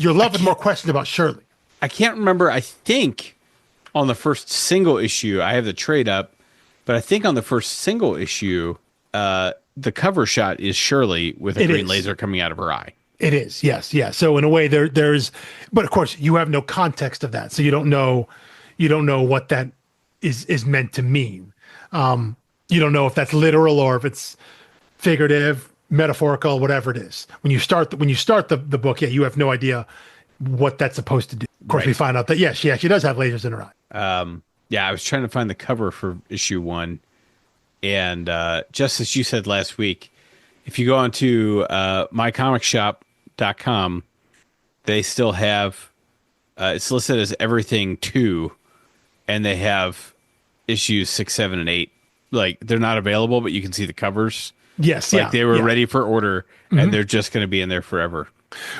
you're left with more questions about Shirley. I can't remember. I think on the first single issue, I have the trade up, but I think on the first single issue, the cover shot is Shirley with a green laser coming out of her eye. It is, yes, yeah. So in a way, there's, but of course, you have no context of that, so you don't know what that is meant to mean. You don't know if that's literal or if it's figurative, metaphorical, whatever it is. When you start the book, you have no idea what that's supposed to do. Of course, we find out that she actually does have lasers in her eye. I was trying to find the cover for issue 1, and just as you said last week, if you go onto mycomicshop.com, they still have it's listed as everything 2, and they have issues 6, 7, and 8. Like, they're not available, but you can see the covers. Yes, like they were ready for order, and they're just going to be in there forever.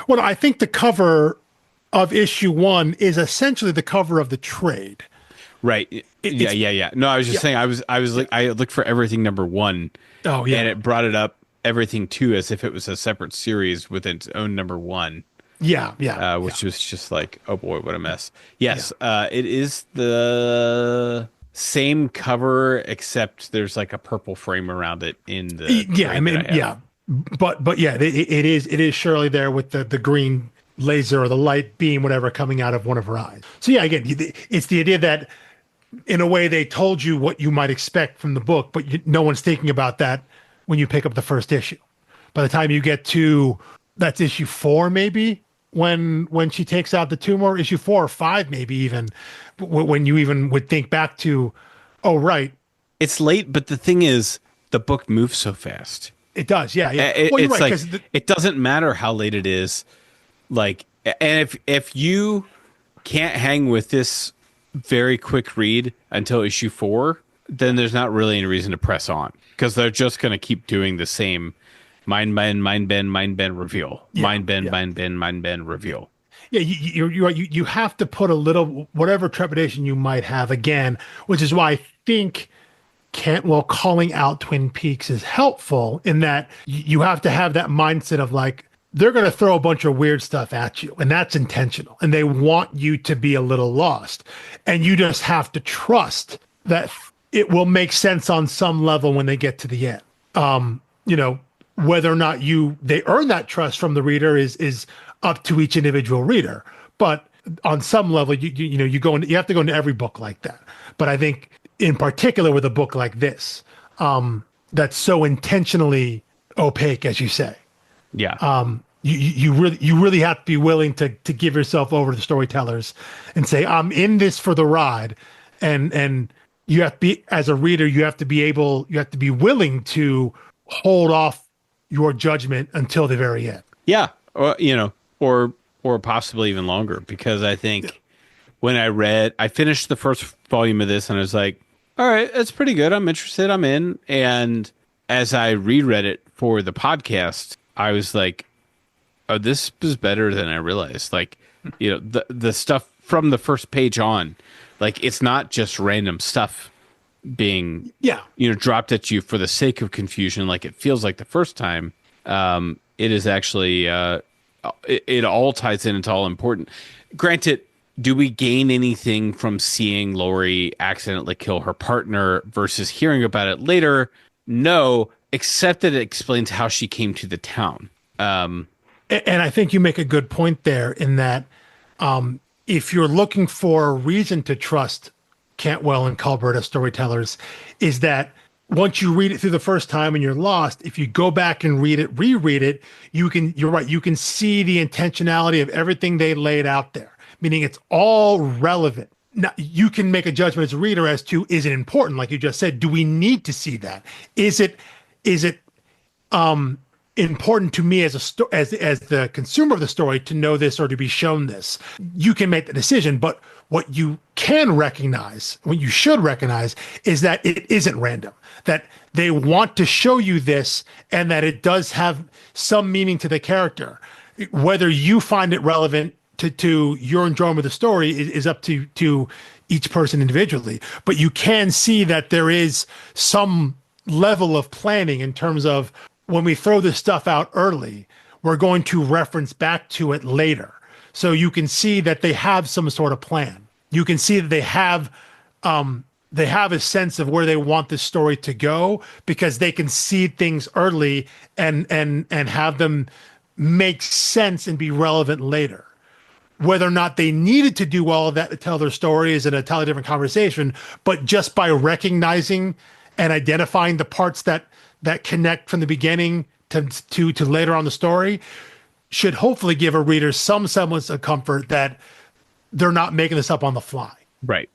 Well, I think the cover of issue 1 is essentially the cover of the trade. Right. Yeah. No, I was just saying. I looked for everything number 1. Oh, yeah. And it brought it up everything 2 as if it was a separate series with its own number 1. Which was just like, oh boy, what a mess. Yes, it is the same cover, except there's like a purple frame around it in the but it is Shirley there with the green laser or the light beam, whatever, coming out of one of her eyes. So again, it's the idea that in a way they told you what you might expect from the book, but no one's thinking about that when you pick up the first issue. By the time you get to, that's issue 4 maybe, when she takes out the tumor, issue 4 or 5 maybe even, when you even would think back to, oh, right. It's late, but the thing is, the book moves so fast. It does, yeah. Well, it's right, like, it doesn't matter how late it is. Like, and if you can't hang with this very quick read until issue 4, then there's not really any reason to press on, because they're just going to keep doing the same mind bend, reveal. Mind bend, reveal. Yeah, you have to put a little, whatever trepidation you might have, again, which is why I think Cantwell calling out Twin Peaks is helpful, in that you have to have that mindset of like, they're going to throw a bunch of weird stuff at you, and that's intentional, and they want you to be a little lost, and you just have to trust that it will make sense on some level when they get to the end. Whether or not they earn that trust from the reader is up to each individual reader, but on some level, you have to go into every book like that. But I think in particular with a book like this, that's so intentionally opaque, as you say. Yeah. You really have to be willing to give yourself over to the storytellers and say, I'm in this for the ride. And you have to be, as a reader, you have to be willing to hold off your judgment until the very end. Yeah. Or possibly even longer, because I think when I finished the first volume of this and I was like, all right, that's pretty good. I'm interested. I'm in. And as I reread it for the podcast, I was like, oh, this was better than I realized. Like, the stuff from the first page on, like, it's not just random stuff being, dropped at you for the sake of confusion. Like it feels like the first time. It is actually, it all ties in. It's all important. Granted, do we gain anything from seeing Laurie accidentally kill her partner versus hearing about it later? No, except that it explains how she came to the town. And I think you make a good point there, in that if you're looking for a reason to trust Cantwell and Culbard as storytellers, is that once you read it through the first time and you're lost, if you go back and reread it, you're right, you can see the intentionality of everything they laid out there, meaning it's all relevant now you can make a judgment as a reader as to, is it important? Like you just said, do we need to see that? Is it important to me as as the consumer of the story to know this or to be shown this? You can make the decision, but what you can recognize, what you should recognize, is that it isn't random, that they want to show you this and that it does have some meaning to the character. Whether you find it relevant to your enjoyment of the story is up to each person individually, but you can see that there is some level of planning in terms of, when we throw this stuff out early, we're going to reference back to it later. So you can see that they have some sort of plan. You can see that they have a sense of where they want this story to go, because they can see things early and have them make sense and be relevant later. Whether or not they needed to do all of that to tell their story is an entirely different conversation. But just by recognizing and identifying the parts that connect from the beginning to later on the story should hopefully give a reader some semblance of comfort that they're not making this up on the fly. Right.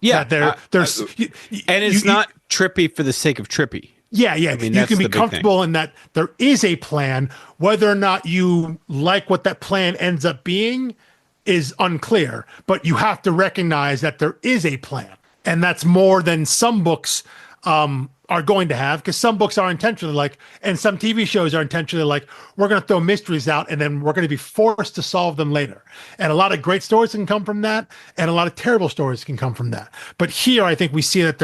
Yeah. There's and it's not trippy for the sake of trippy. Yeah. I mean, you can be comfortable in that there is a plan. Whether or not you like what that plan ends up being is unclear, but you have to recognize that there is a plan. And that's more than some books are going to have, because some books are intentionally like, and some TV shows are intentionally like, we're going to throw mysteries out and then we're going to be forced to solve them later. And a lot of great stories can come from that, and a lot of terrible stories can come from that. But here, I think we see that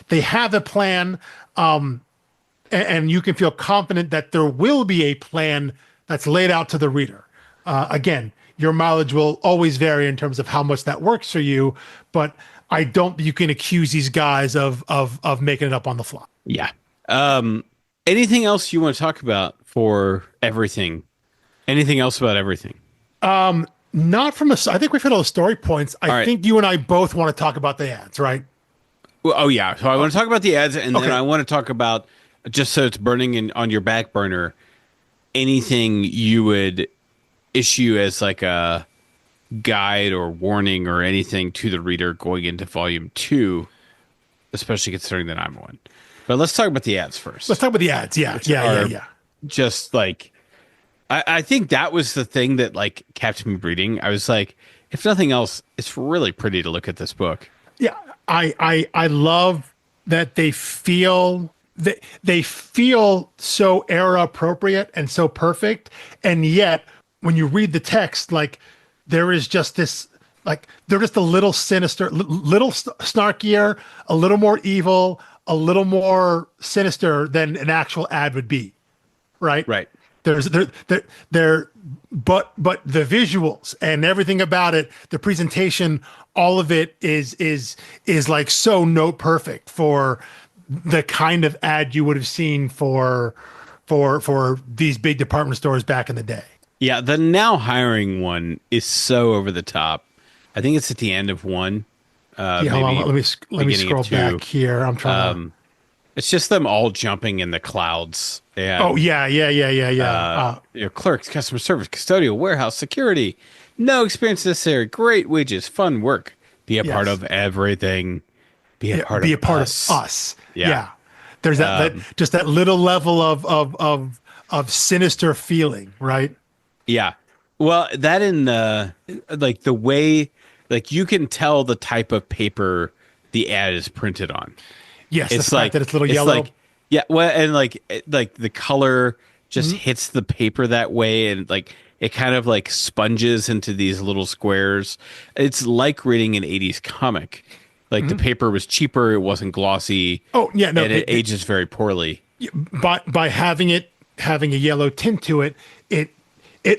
they have a plan, and you can feel confident that there will be a plan that's laid out to the reader. Again, your mileage will always vary in terms of how much that works for you, but I don't think you can accuse these guys of making it up on the fly. Yeah. Anything else you want to talk about for everything? Anything else about everything? Not from I think we've hit all the story points. I think you and I both want to talk about the ads, right? Well, oh yeah. So I want to talk about the ads, and then I want to talk about, just so it's burning on your back burner, anything you would issue as like a guide or warning or anything to the reader going into volume 2, especially considering that I'm one. But let's talk about the ads first. Let's talk about the ads. Yeah. Just like, I think that was the thing that like kept me reading. I was like, if nothing else, it's really pretty to look at this book. Yeah. I love that they feel so era appropriate and so perfect. And yet when you read the text, like, there is just this, like, they're just a little sinister, little snarkier, a little more evil, a little more sinister than an actual ad would be. Right. But the visuals and everything about it, the presentation, all of it is like so note perfect for the kind of ad you would have seen for these big department stores back in the day. Yeah, the now hiring one is so over the top. I think it's at the end of 1. Hold on, let me scroll back here. I'm trying to. It's just them all jumping in the clouds. And, clerks, customer service, custodial, warehouse, security. No experience necessary. Great wages, fun work. Be a part of everything. Be a part of us. Yeah. There's that just that little level of sinister feeling, right? Yeah. Well, that in the like the way, like, you can tell the type of paper the ad is printed on. Yes, it's the fact that it's a little yellow. Like, yeah, well, and like the color just hits the paper that way, and like it kind of like sponges into these little squares. It's like reading an 80s comic. Like the paper was cheaper, it wasn't glossy. Oh, yeah, no, and it ages very poorly. By having a yellow tint to it, it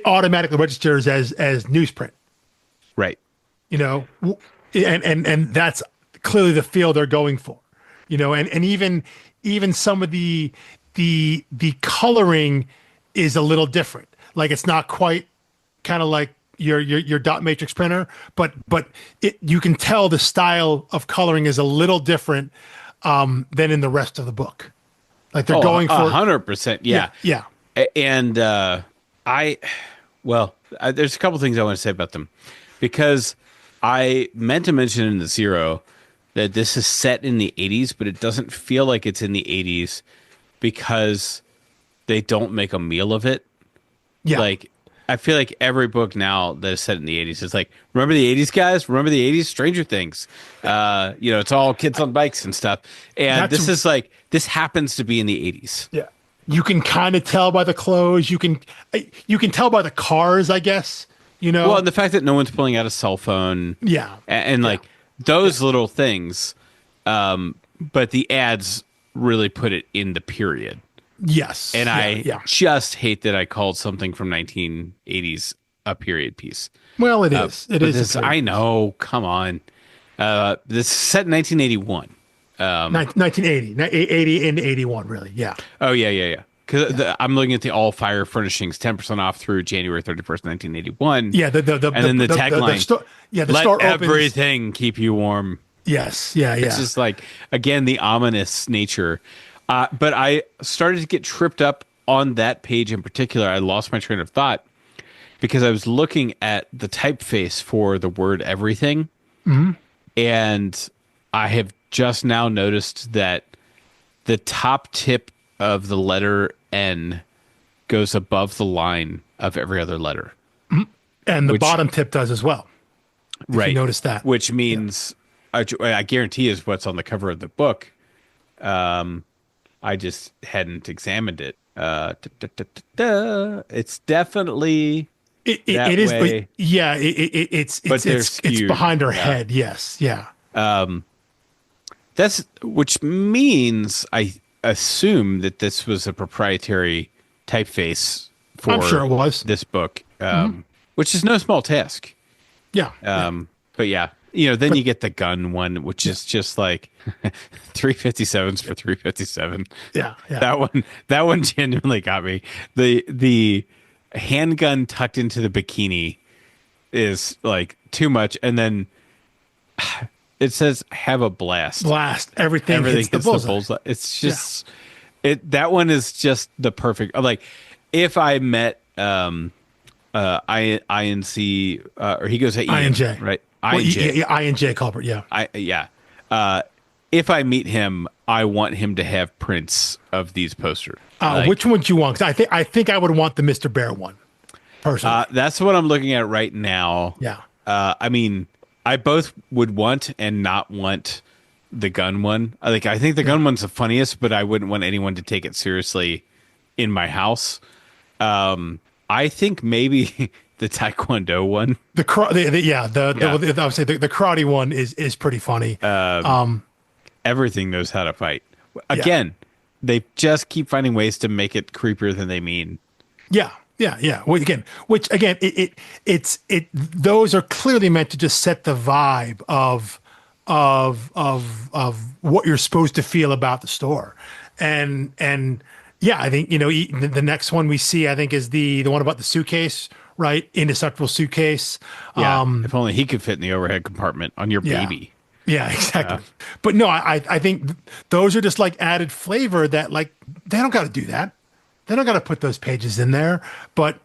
automatically registers as newsprint. Right. You know, and that's clearly the feel they're going for. You know, and even some of the coloring is a little different. Like, it's not quite kind of like your dot matrix printer, but you can tell the style of coloring is a little different than in the rest of the book. Like, they're going for 100%. Yeah. And there's a couple things I want to say about them, because I meant to mention in the Zero that this is set in the 80s, but it doesn't feel like it's in the 80s because they don't make a meal of it. Yeah. Like, I feel like every book now that is set in the 80s is like, remember the 80s, guys? Remember the 80s? Stranger Things. It's all kids on bikes and stuff. And this is like, this happens to be in the 80s. Yeah. You can kind of tell by the clothes. You can tell by the cars, I guess. Well, and the fact that no one's pulling out a cell phone. Yeah. And like those little things. But the ads really put it in the period. Yes. And I just hate that I called something from 1980s a period piece. Well, it is. It is. I know. Come on. This is set in 1981. 1980. 80 into 81, really. Yeah. Oh, yeah. Because I'm looking at the all fire furnishings, 10% off through January 31st, 1981. Yeah. And then the tagline. The Let store everything keep you warm. Yes. Yeah. It's just like, again, the ominous nature. But I started to get tripped up on that page in particular. I lost my train of thought because I was looking at the typeface for the word everything. Mm-hmm. And I have just now noticed that the top tip of the letter N goes above the line of every other letter. Mm-hmm. And the bottom tip does as well. Right. You notice that. Which means, I guarantee is what's on the cover of the book. I just hadn't examined it. It's definitely it is. Way. It's behind her head. Yes. Yeah. Which means I assume that this was a proprietary typeface for I'm sure it was. This book, which is no small task. Yeah. But yeah. Then you get the gun one, which is just like 357s for 357. Yeah. That one genuinely got me. The handgun tucked into the bikini is like too much, and then it says "have a blast." Everything hits the bullseye. It's just that one is just the perfect. Like if I met I.N.C. Or he goes at I.N.J. right. I.N.J. I.N.J. Culbard, yeah. If I meet him, I want him to have prints of these posters. Which one do you want? 'Cause I think I would want the Mr. Bear one, personally. That's what I'm looking at right now. Yeah. I mean, I both would want and not want the gun one. I think the gun one's the funniest, but I wouldn't want anyone to take it seriously in my house. I think maybe the Taekwondo one. I would say the karate one is pretty funny. Everything knows how to fight. Again, they just keep finding ways to make it creepier than they mean. Yeah. Which again, it's those are clearly meant to just set the vibe of what you're supposed to feel about the store, and yeah, I think the next one we see, I think, is the one about the suitcase. Right, indestructible suitcase. Yeah, if only he could fit in the overhead compartment on your baby. Yeah, exactly. But no, I think those are just like added flavor that like they don't got to do that. They don't got to put those pages in there. But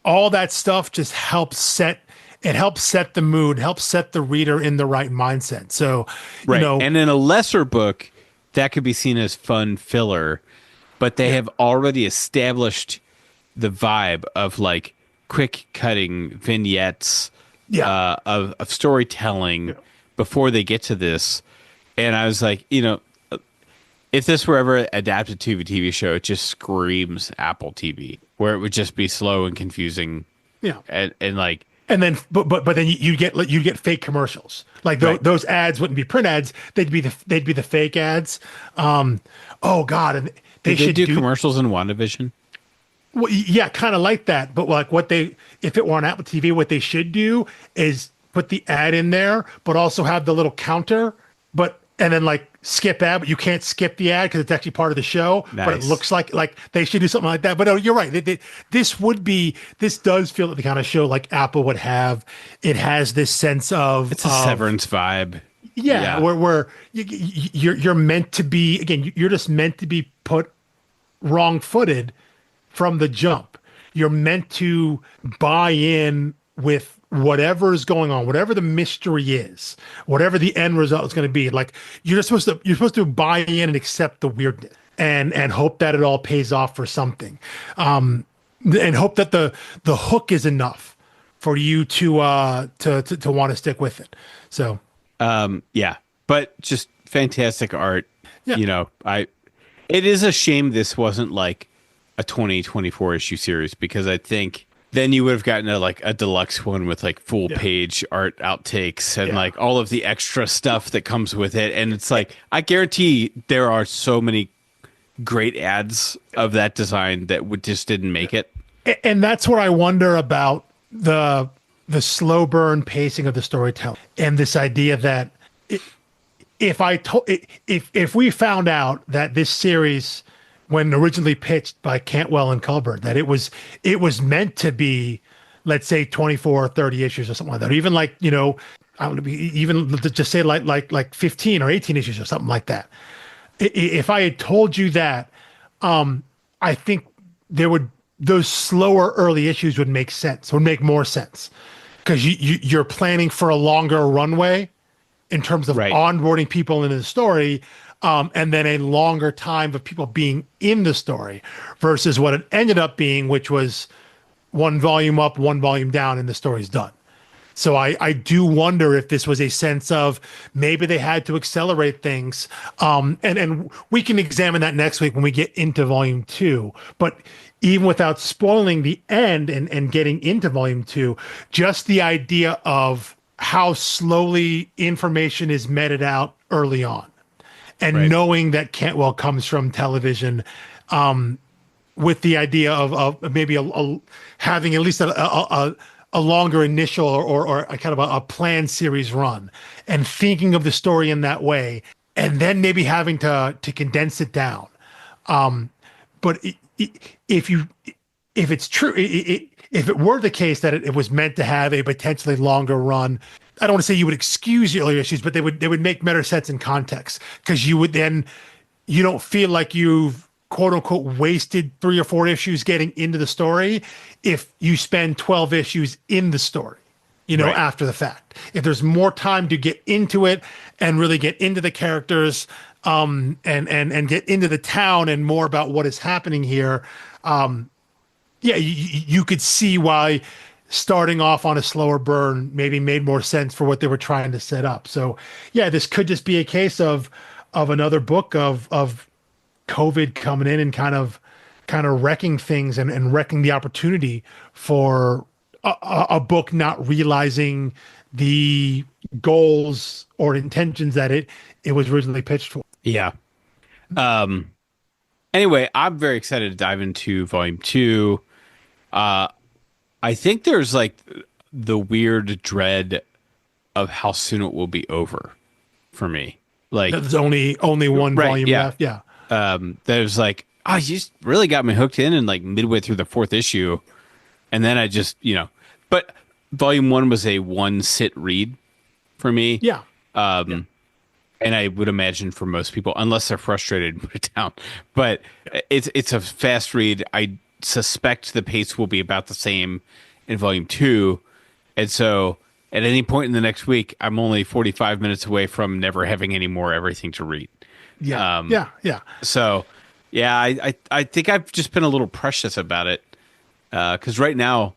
all that stuff just helps set the mood, helps set the reader in the right mindset. So and in a lesser book, that could be seen as fun filler, but they have already established the vibe of like quick cutting vignettes of storytelling before they get to this. And I was like, if this were ever adapted to a TV show, it just screams Apple TV, where it would just be slow and confusing. Yeah. And then you get fake commercials. Like those ads wouldn't be print ads. They'd be the fake ads. Oh God. And they should do commercials in WandaVision. Well, yeah, kind of like that. But like if it were on Apple TV, what they should do is put the ad in there, but also have the little counter, and then like skip ad, but you can't skip the ad because it's actually part of the show. Nice. But it looks like they should do something like that. But you're right. This does feel like the kind of show like Apple would have. It has this sense of it's a Severance vibe. Yeah. Where you're meant to be, again, you're just meant to be put wrong-footed from the jump. You're meant to buy in with whatever is going on, whatever the mystery is, whatever the end result is going to be, like you're supposed to buy in and accept the weirdness and hope that it all pays off for something, and hope that the hook is enough for you to want to stick with it. So yeah, but just fantastic art. Yeah. You know, it is a shame this wasn't like a 24 issue series, because I think then you would have gotten a deluxe one with like full page art outtakes and like all of the extra stuff that comes with it. And it's like, I guarantee there are so many great ads of that design that just didn't make it. And that's where I wonder about the slow burn pacing of the storytelling, and this idea that if we found out that this series, when originally pitched by Cantwell and Culbard, that it was meant to be, let's say 24 or 30 issues or something like that, or even like, you know, I don't know, even just say like 15 or 18 issues or something like that. If I had told you that, I think those slower early issues would make more sense, because you're planning for a longer runway in terms of onboarding people into the story, and then a longer time of people being in the story, versus what it ended up being, which was one volume up, one volume down, and the story's done. So I do wonder if this was a sense of maybe they had to accelerate things. And we can examine that next week when we get into volume 2. But even without spoiling the end and getting into volume 2, just the idea of how slowly information is meted out early on, and knowing that Cantwell comes from television, with the idea of maybe having at least a longer initial or a kind of a planned series run, and thinking of the story in that way, and then maybe having to condense it down. But if it's true, if it were the case that it was meant to have a potentially longer run, I don't want to say you would excuse the earlier issues, but they would make better sense in context, because you don't feel like you've quote unquote wasted 3 or 4 issues getting into the story if you spend 12 issues in the story, after the fact. If there's more time to get into it and really get into the characters, and get into the town and more about what is happening here, you could see why starting off on a slower burn maybe made more sense for what they were trying to set up. So this could just be a case of another book of COVID coming in and kind of wrecking things and wrecking the opportunity for a book not realizing the goals or intentions that it was originally pitched for. Yeah. Anyway, I'm very excited to dive into volume 2. I think there's like the weird dread of how soon it will be over for me. Like, there's only one volume left. Yeah. There's like, you just really got me hooked in, and like midway through the 4th issue, and then I just, but volume 1 was a one sit read for me. Yeah. And I would imagine for most people, unless they're frustrated, put it down. But it's a fast read. I suspect the pace will be about the same in volume 2. And so at any point in the next week, I'm only 45 minutes away from never having any more everything to read. Yeah. So, I think I've just been a little precious about it, because right now,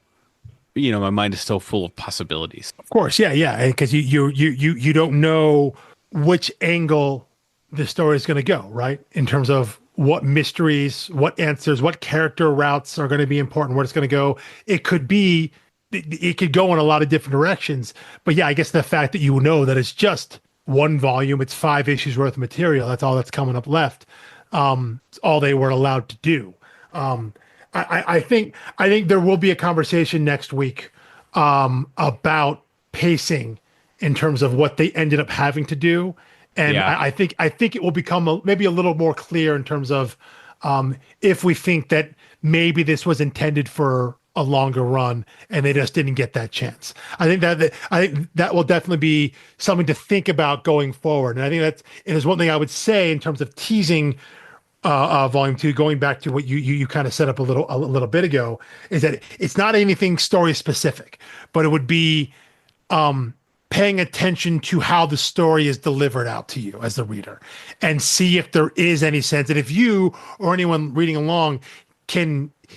my mind is still full of possibilities. Of course, yeah, because you don't know which angle the story is going to go, right? In terms of what mysteries, what answers, what character routes are going to be important, where it's going to go. It could go in a lot of different directions. But I guess the fact that that it's just one volume, it's 5 issues worth of material. That's all that's coming up left. It's all they were allowed to do. I think there will be a conversation next week about pacing in terms of what they ended up having to do, and I think it will become maybe a little more clear in terms of if we think that maybe this was intended for a longer run and they just didn't get that chance. I think that will definitely be something to think about going forward, and I think it is one thing I would say in terms of teasing volume 2, going back to what you kind of set up a little bit ago, is that it's not anything story specific, but it would be paying attention to how the story is delivered out to you as the reader, and see if there is any sense. And if you or anyone reading along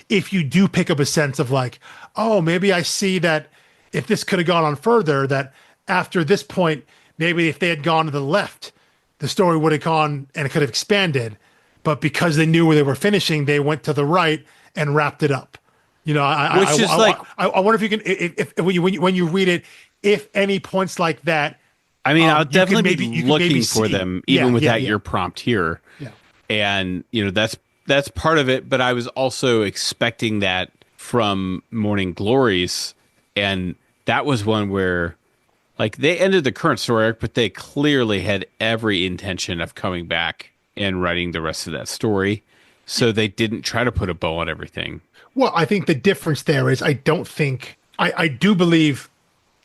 if you do pick up a sense of like, oh, maybe I see that if this could have gone on further, that after this point, maybe if they had gone to the left, the story would have gone and it could have expanded. But because they knew where they were finishing, they went to the right and wrapped it up. I wonder if you can, if when you read it, if any points like that. I mean, I'll definitely be looking for them, even without your prompt here. Yeah. And, that's part of it. But I was also expecting that from Morning Glories. And that was one where, like, they ended the current story arc, but they clearly had every intention of coming back and writing the rest of that story. So they didn't try to put a bow on everything. Well, I think the difference there is I do believe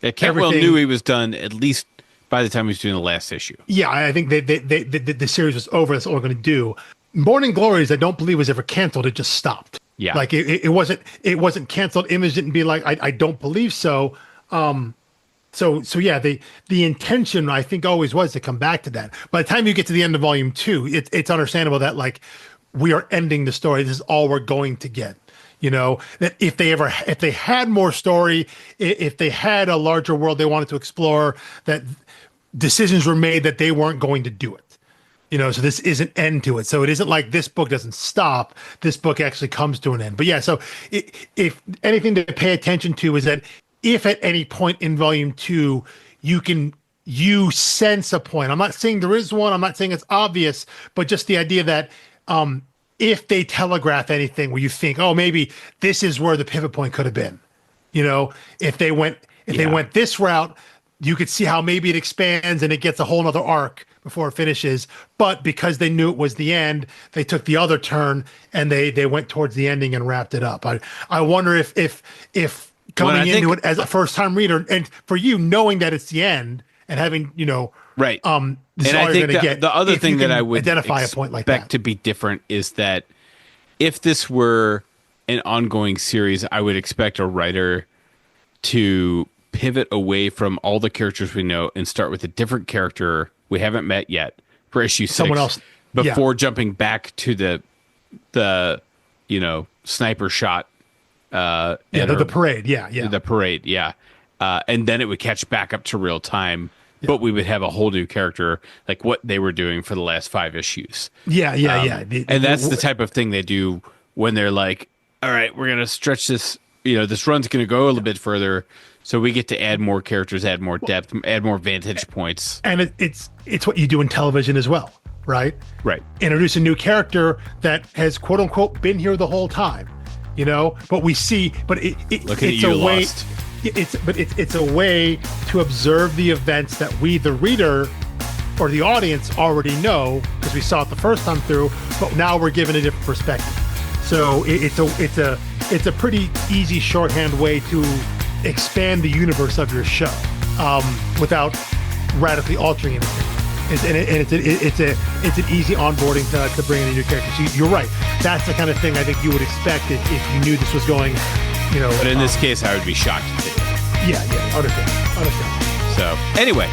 that Cantwell knew he was done at least by the time he was doing the last issue. Yeah, I think the series was over. That's all we're going to do. Morning Glories, I don't believe was ever canceled. It just stopped. Yeah, like it wasn't canceled. Image didn't be like, I don't believe so. So yeah, the intention I think always was to come back to that. By the time you get to the end of volume 2, it's understandable that like we are ending the story. This is all we're going to get. That if they had more story, if they had a larger world they wanted to explore, that decisions were made that they weren't going to do it. So this is an end to it. So it isn't like this book doesn't stop. This book actually comes to an end. But yeah, so if anything to pay attention to is that if at any point in volume 2, you sense a point. I'm not saying there is one. I'm not saying it's obvious, but just the idea that if they telegraph anything where you think, oh, maybe this is where the pivot point could have been, if they went this route, you could see how maybe it expands and it gets a whole nother arc before it finishes. But because they knew it was the end, they took the other turn and they went towards the ending and wrapped it up. I wonder if coming into it as a first time reader, and for you knowing that it's the end and having, right. This and I think the other thing that I would identify a point like expect that to be different is that if this were an ongoing series, I would expect a writer to pivot away from all the characters we know and start with a different character we haven't met yet for issue 6. Someone else before jumping back to the sniper shot. The parade. The parade. Yeah. And then it would catch back up to real time. Yeah. But we would have a whole new character, like what they were doing for the last 5 issues. Yeah. And that's the type of thing they do when they're like, all right, we're going to stretch this, this run's going to go a little bit further. So we get to add more characters, add more depth, add more vantage points. And it's what you do in television as well, right? Right. Introduce a new character that has, quote unquote, been here the whole time, but we see, but it's a way. Lost. It's a way to observe the events that we, the reader or the audience, already know because we saw it the first time through, but now we're given a different perspective. So it's a pretty easy shorthand way to expand the universe of your show without radically altering anything. It's an easy onboarding to bring in a new character. So you're right. That's the kind of thing I think you would expect if you knew this was going. But in this case, I would be shocked if they did. Yeah, understand. So, anyway,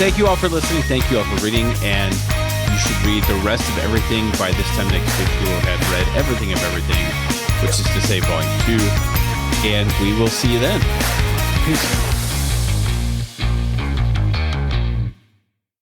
thank you all for listening. Thank you all for reading, and you should read the rest of everything. By this time next week, you will have read everything of everything, which is to say, volume 2, and we will see you then. Peace.